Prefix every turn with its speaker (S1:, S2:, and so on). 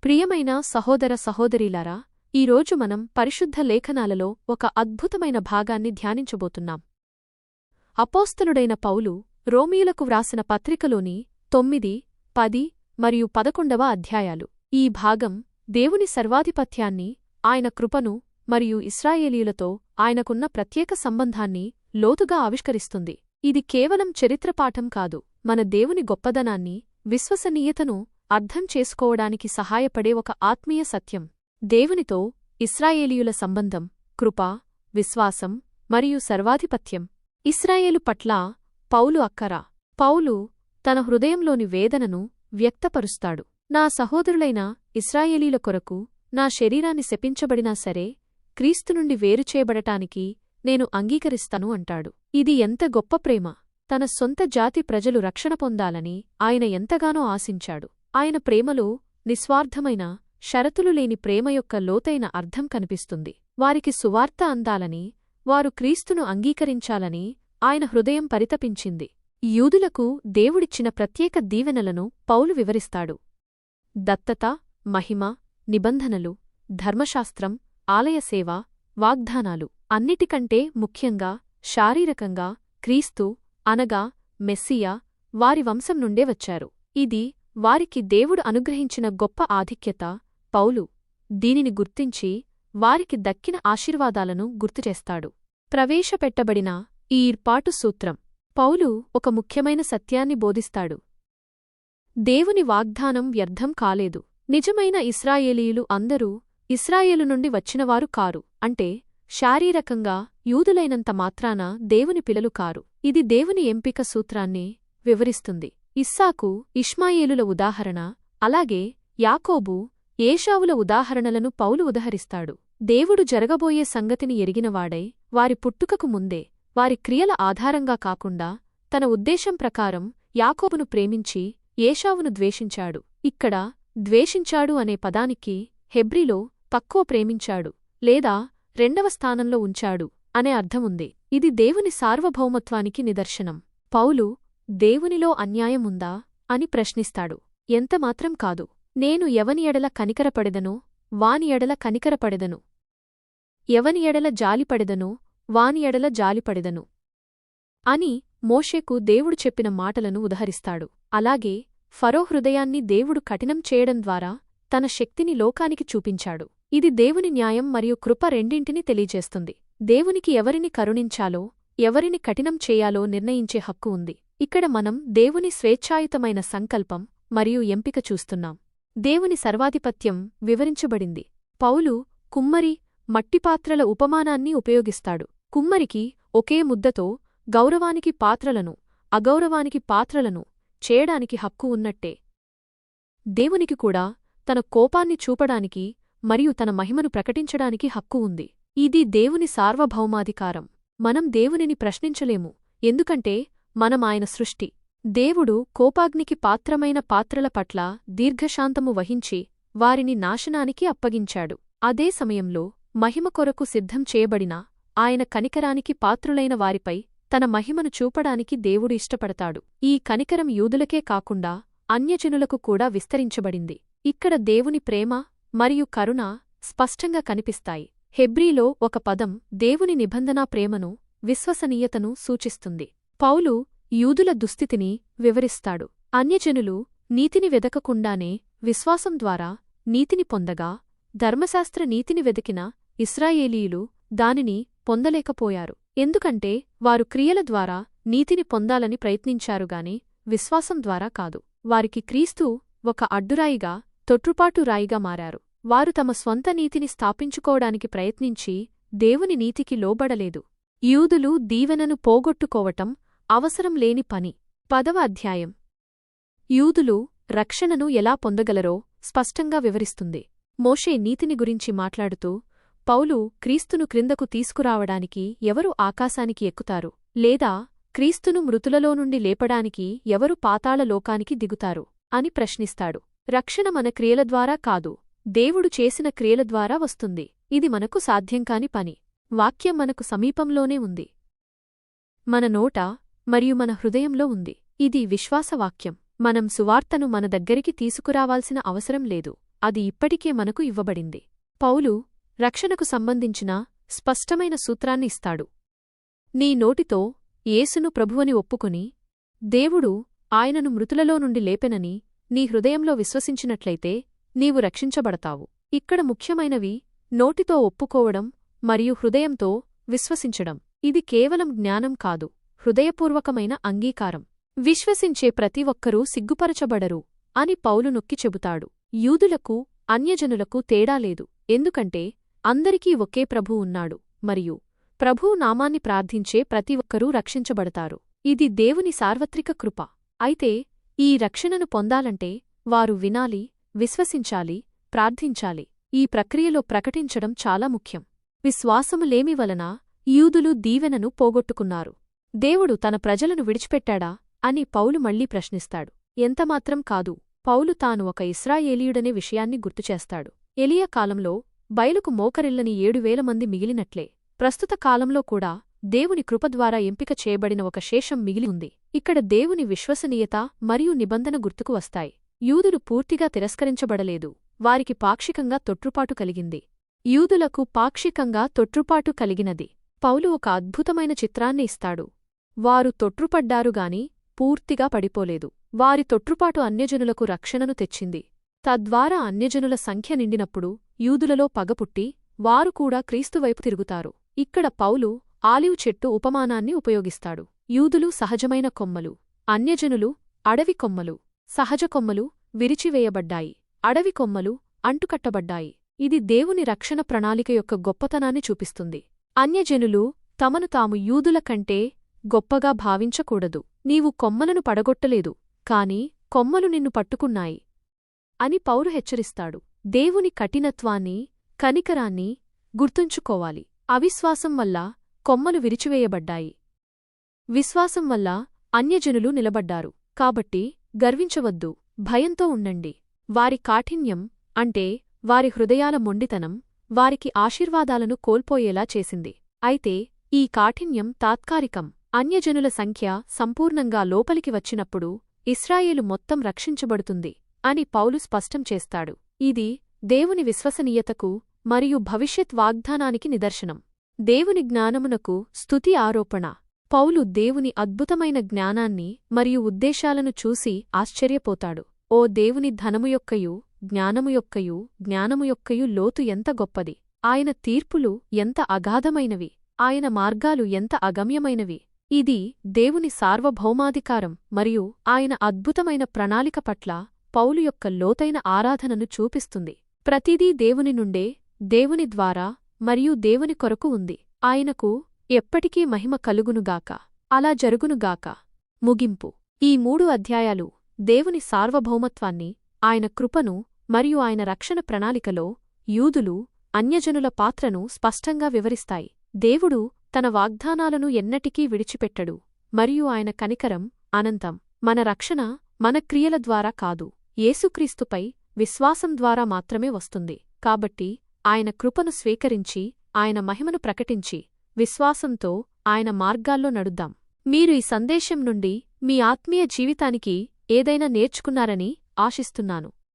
S1: ప్రియమైన సహోదర సహోదరీలారా, ఈరోజు మనం పరిశుద్ధ లేఖనాలలో ఒక అద్భుతమైన భాగాన్ని ధ్యానించబోతున్నాం. అపోస్తలుడైన పౌలు రోమీయులకు వ్రాసిన పత్రికలోని 9, 10 మరియు 11వ అధ్యాయాలు. ఈ భాగం దేవుని సర్వాధిపత్యాన్ని, ఆయన కృపను మరియు ఇశ్రాయేలీయులతో ఆయనకున్న ప్రత్యేక సంబంధాన్ని లోతుగా ఆవిష్కరిస్తుంది. ఇది కేవలం చరిత్రపాఠం కాదు, మన దేవుని గొప్పదనాన్ని, విశ్వసనీయతను అర్థం చేసుకోవడానికి సహాయపడే ఒక ఆత్మీయ సత్యం. దేవునితో ఇశ్రాయేలీయుల సంబంధం, కృప, విశ్వాసం మరియు సర్వాధిపత్యం. ఇశ్రాయేలు పట్ల పౌలు అక్కర. పౌలు తన హృదయంలోని వేదనను వ్యక్తపరుస్తాడు. నా సహోదరులైన ఇశ్రాయేలీల కొరకు నా శరీరాన్ని శపించబడినా సరే, క్రీస్తు నుండి వేరుచేయబడటానికి నేను అంగీకరిస్తాను అంటాడు. ఇది ఎంత గొప్ప ప్రేమ! తన సొంత జాతి ప్రజలు రక్షణ పొందాలని ఆయన ఎంతగానో ఆశించాడు. ఆయన ప్రేమలో నిస్వార్థమైన, షరతులు లేని ప్రేమ యొక్క లోతైన అర్థం కనిపిస్తుంది. వారికి సువార్త అందాలని, వారు క్రీస్తును అంగీకరించాలని ఆయన హృదయం పరితపించింది. యూదులకు దేవుడిచ్చిన ప్రత్యేక దీవెనలను పౌలు వివరిస్తాడు. దత్తత, మహిమ, నిబంధనలు, ధర్మశాస్త్రం, ఆలయసేవ, వాగ్దానాలు, అన్నిటికంటే ముఖ్యంగా శారీరకంగా క్రీస్తు అనగా మెస్సియా వారి వంశం నుండే వచ్చారు. ఇది వారికి దేవుడు అనుగ్రహించిన గొప్ప ఆధిక్యత. పౌలు దీనిని గుర్తించి వారికి దక్కిన ఆశీర్వాదాలను గుర్తుచేస్తాడు. ప్రవేశపెట్టబడిన ఈ ఏర్పాటు సూత్రం. పౌలు ఒక ముఖ్యమైన సత్యాన్ని బోధిస్తాడు. దేవుని వాగ్దానం వ్యర్థం కాలేదు. నిజమైన ఇశ్రాయేలీయులు అందరూ ఇశ్రాయేలు నుండి వచ్చినవారు కారు, అంటే శారీరకంగా యూదులైనంత మాత్రాన దేవుని పిల్లలు కారు. ఇది దేవుని ఎంపిక సూత్రాన్ని వివరిస్తుంది. ఇస్సాకు, ఇష్మాయేలుల ఉదాహరణ, అలాగే యాకోబు, ఏశావుల ఉదాహరణలను పౌలు ఉదహరిస్తాడు. దేవుడు జరగబోయే సంగతిని ఎరిగినవాడై, వారి పుట్టుకకు ముందే, వారి క్రియల ఆధారంగా కాకుండా, తన ఉద్దేశం ప్రకారం యాకోబును ప్రేమించి ఏశావును ద్వేషించాడు. ఇక్కడ ద్వేషించాడు అనే పదానికి హెబ్రీలో తక్కువ ప్రేమించాడు లేదా రెండవ స్థానంలో ఉంచాడు అనే అర్థముంది. ఇది దేవుని సార్వభౌమత్వానికి నిదర్శనం. పౌలు దేవునిలో అన్యాయముందా అని ప్రశ్నిస్తాడు. ఎంతమాత్రం కాదు. నేను ఎవని ఎడల కనికరపడెదనో వాని ఎడల కనికరపడెదను, ఎవని ఎడల జాలిపడెదనో వాని ఎడల జాలిపడెదను అని మోషేకు దేవుడు చెప్పిన మాటలను ఉదహరిస్తాడు. అలాగే ఫరో హృదయాన్ని దేవుడు కఠినం చేయడం ద్వారా తన శక్తిని లోకానికి చూపించాడు. ఇది దేవుని న్యాయం మరియు కృప రెండింటినీ తెలియజేస్తుంది. దేవునికి ఎవరిని కరుణించాలో, ఎవరిని కఠినం చేయాలో నిర్ణయించే హక్కు ఉంది. ఇక్కడ మనం దేవుని స్వేచ్ఛాయుతమైన సంకల్పం మరియు ఎంపిక చూస్తున్నాం. దేవుని సర్వాధిపత్యం వివరించబడింది. పౌలు కుమ్మరి, మట్టిపాత్రల ఉపమానాన్ని ఉపయోగిస్తాడు. కుమ్మరికి ఒకే ముద్దతో గౌరవానికి పాత్రలను, అగౌరవానికి పాత్రలను చేయడానికి హక్కు ఉన్నట్టే, దేవునికి కూడా తన కోపాన్ని చూపడానికి మరియు తన మహిమను ప్రకటించడానికి హక్కు ఉంది. ఇది దేవుని సార్వభౌమాధికారం. మనం దేవునిని ప్రశ్నించలేము, ఎందుకంటే మనం ఆయన సృష్టి. దేవుడు కోపాగ్నికి పాత్రమైన పాత్రల పట్ల దీర్ఘశాంతము వహించి వారిని నాశనానికి అప్పగించాడు. అదే సమయంలో మహిమ కొరకు సిద్ధం చేయబడిన ఆయన కనికరానికి పాత్రులైన వారిపై తన మహిమను చూపడానికి దేవుడు ఇష్టపడతాడు. ఈ కనికరం యూదులకే కాకుండా అన్యజనులకు కూడా విస్తరించబడింది. ఇక్కడ దేవుని ప్రేమ మరియు కరుణ స్పష్టంగా కనిపిస్తాయి. హెబ్రీలో ఒక పదం దేవుని నిబంధనా ప్రేమను, విశ్వసనీయతను సూచిస్తుంది. పౌలు యూదుల దుస్థితిని వివరిస్తాడు. అన్యజనులు నీతిని వెదకకుండానే విశ్వాసం ద్వారా నీతిని పొందగా, ధర్మశాస్త్ర నీతిని వెదికిన ఇశ్రాయేలీయులు దానిని పొందలేకపోయారు. ఎందుకంటే వారు క్రియల ద్వారా నీతిని పొందాలని ప్రయత్నించారుగాని విశ్వాసం ద్వారా కాదు. వారికి క్రీస్తు ఒక అడ్డురాయిగా, తొట్రుపాటు రాయిగా మారారు. వారు తమ స్వంత నీతిని స్థాపించుకోవడానికి ప్రయత్నించి దేవుని నీతికి లోబడలేదు. యూదులు దీవెనను పోగొట్టుకోవటం అవసరం లేని పని. 10వ అధ్యాయం యూదులు రక్షణను ఎలా పొందగలరో స్పష్టంగా వివరిస్తుంది. మోషే నీతిని గురించి మాట్లాడుతూ, పౌలు క్రీస్తును క్రిందకు తీసుకురావడానికి ఎవరు ఆకాశానికి ఎక్కుతారు, లేదా క్రీస్తును మృతులలో నుండి లేపడానికి ఎవరు పాతాళ లోకానికి దిగుతారు అని ప్రశ్నిస్తాడు. రక్షణ మన క్రియల ద్వారా కాదు, దేవుడు చేసిన క్రియల ద్వారా వస్తుంది. ఇది మనకు సాధ్యంకాని పని. వాక్యం మనకు సమీపంలోనే ఉంది, మన నోట మరియు మన హృదయంలో ఉంది. ఇది విశ్వాసవాక్యం. మనం సువార్తను మన దగ్గరికి తీసుకురావాల్సిన అవసరం లేదు. అది ఇప్పటికే మనకు ఇవ్వబడింది. పౌలు రక్షణకు సంబంధించిన స్పష్టమైన సూత్రాన్ని ఇస్తాడు. నీ నోటితో యేసును ప్రభువని ఒప్పుకొని దేవుడు ఆయనను మృతులలో నుండి లేపెనని నీ హృదయంలో విశ్వసించినట్లయితే నీవు రక్షించబడతావు. ఇక్కడ ముఖ్యమైనవి నోటితో ఒప్పుకోవడం మరియు హృదయంతో విశ్వసించడం. ఇది కేవలం జ్ఞానం కాదు, హృదయపూర్వకమైన అంగీకారం. విశ్వసించే ప్రతి ఒక్కరూ సిగ్గుపరచబడరు అని పౌలు నొక్కి చెబుతాడు. యూదులకు అన్యజనులకు తేడా లేదు, ఎందుకంటే అందరికీ ఒకే ప్రభువు ఉన్నాడు మరియు ప్రభువు నామాన్ని ప్రార్థించే ప్రతి ఒక్కరూ రక్షించబడతారు. ఇది దేవుని సార్వత్రిక కృప. అయితే ఈ రక్షణను పొందాలంటే వారు వినాలి, విశ్వసించాలి, ప్రార్థించాలి. ఈ ప్రక్రియలో ప్రకటించడం చాలా ముఖ్యం. విశ్వాసము లేమి వలన యూదులు దీవెనను పోగొట్టుకున్నారు. దేవుడు తన ప్రజలను విడిచిపెట్టాడా అని పౌలు మళ్లీ ప్రశ్నిస్తాడు. ఎంతమాత్రం కాదు. పౌలు తాను ఒక ఇశ్రాయేలీయుడనే విషయాన్ని గుర్తుచేస్తాడు. ఎలియా కాలంలో బయలుకు మోకరిల్లని 7,000 మంది మిగిలినట్లే ప్రస్తుత కాలంలో కూడా దేవుని కృపద్వారా ఎంపిక చేయబడిన ఒక శేషం మిగిలి ఉంది. ఇక్కడ దేవుని విశ్వసనీయత మరియు నిబంధన గుర్తుకు వస్తాయి. యూదులు పూర్తిగా తిరస్కరించబడలేదు, వారికి పాక్షికంగా తొట్రుపాటు కలిగింది. యూదులకు పాక్షికంగా తొట్రుపాటు కలిగినది. పౌలు ఒక అద్భుతమైన చిత్రాన్ని ఇస్తాడు. వారు తొట్రుపడ్డారుగాని పూర్తిగా పడిపోలేదు. వారి తొట్రుపాటు అన్యజనులకు రక్షణను తెచ్చింది. తద్వారా అన్యజనుల సంఖ్య నిండినప్పుడు యూదులలో పగపుట్టి వారు కూడా క్రీస్తువైపు తిరుగుతారు. ఇక్కడ పౌలు ఆలివ్ చెట్టు ఉపమానాన్ని ఉపయోగిస్తాడు. యూదులు సహజమైన కొమ్మలు, అన్యజనులు అడవి కొమ్మలు. సహజ కొమ్మలు విరిచివేయబడ్డాయి, అడవి కొమ్మలు అంటుకట్టబడ్డాయి. ఇది దేవుని రక్షణ ప్రణాళిక యొక్క గొప్పతనాన్ని చూపిస్తుంది. అన్యజనులు తమను తాము యూదుల కంటే గొప్పగా భావించకూడదు. నీవు కొమ్మలను పడగొట్టలేదు, కాని కొమ్మలు నిన్ను పట్టుకున్నాయి అని పౌలు హెచ్చరిస్తాడు. దేవుని కఠినత్వాన్ని, కనికరాన్ని గుర్తుంచుకోవాలి. అవిశ్వాసం వల్ల కొమ్మలు విరిచివేయబడ్డాయి. విశ్వాసం వల్ల అన్యజనులు నిలబడ్డారు. కాబట్టి గర్వించవద్దు, భయంతో ఉండండి. వారి కాఠిన్యం అంటే వారి హృదయాల మొండితనం వారికి ఆశీర్వాదాలను కోల్పోయేలా చేసింది. అయితే ఈ కాఠిన్యం తాత్కాలికం. అన్యజనుల సంఖ్య సంపూర్ణంగా లోపలికి వచ్చినప్పుడు ఇశ్రాయేలు మొత్తం రక్షించబడుతుంది అని పౌలు స్పష్టం చేస్తాడు. ఇది దేవుని విశ్వసనీయతకు మరియు భవిష్యత్ వాగ్దానానికి నిదర్శనం. దేవుని జ్ఞానమునకు స్తుతి ఆరోపణ. పౌలు దేవుని అద్భుతమైన జ్ఞానాన్ని మరియు ఉద్దేశాలను చూసి ఆశ్చర్యపోతాడు. ఓ దేవుని ధనము యొక్కయు జ్ఞానము యొక్కయు జ్ఞానము యొక్కయు లోతు ఎంత గొప్పది! ఆయన తీర్పులు ఎంత అగాధమైనవి! ఆయన మార్గాలు ఎంత అగమ్యమైనవి! ఇది దేవుని సార్వభౌమాధికారం మరియు ఆయన అద్భుతమైన ప్రణాళిక పట్ల పౌలు యొక్క లోతైన ఆరాధనను చూపిస్తుంది. ప్రతిదీ దేవుని నుండే, దేవుని ద్వారా మరియు దేవుని కొరకు ఉంది. ఆయనకు ఎప్పటికీ మహిమ కలుగునుగాక. అలా జరుగునుగాక. ముగింపు. ఈ 3 అధ్యాయాలు దేవుని సార్వభౌమత్వాన్ని, ఆయన కృపను మరియు ఆయన రక్షణ ప్రణాళికలో యూదులు, అన్యజనుల పాత్రను స్పష్టంగా వివరిస్తాయి. దేవుడు తన వాగ్దానాలను ఎన్నటికీ విడిచిపెట్టడు మరియు ఆయన కనికరం అనంతం. మన రక్షణ మన క్రియల ద్వారా కాదు, యేసుక్రీస్తుపై విశ్వాసం ద్వారా మాత్రమే వస్తుంది. కాబట్టి ఆయన కృపను స్వీకరించి ఆయన మహిమను ప్రకటించి విశ్వాసంతో ఆయన మార్గాల్లో నడుద్దాం. మీరు ఈ సందేశం నుండి మీ ఆత్మీయ జీవితానికి ఏదైనా నేర్చుకున్నారని ఆశిస్తున్నాను.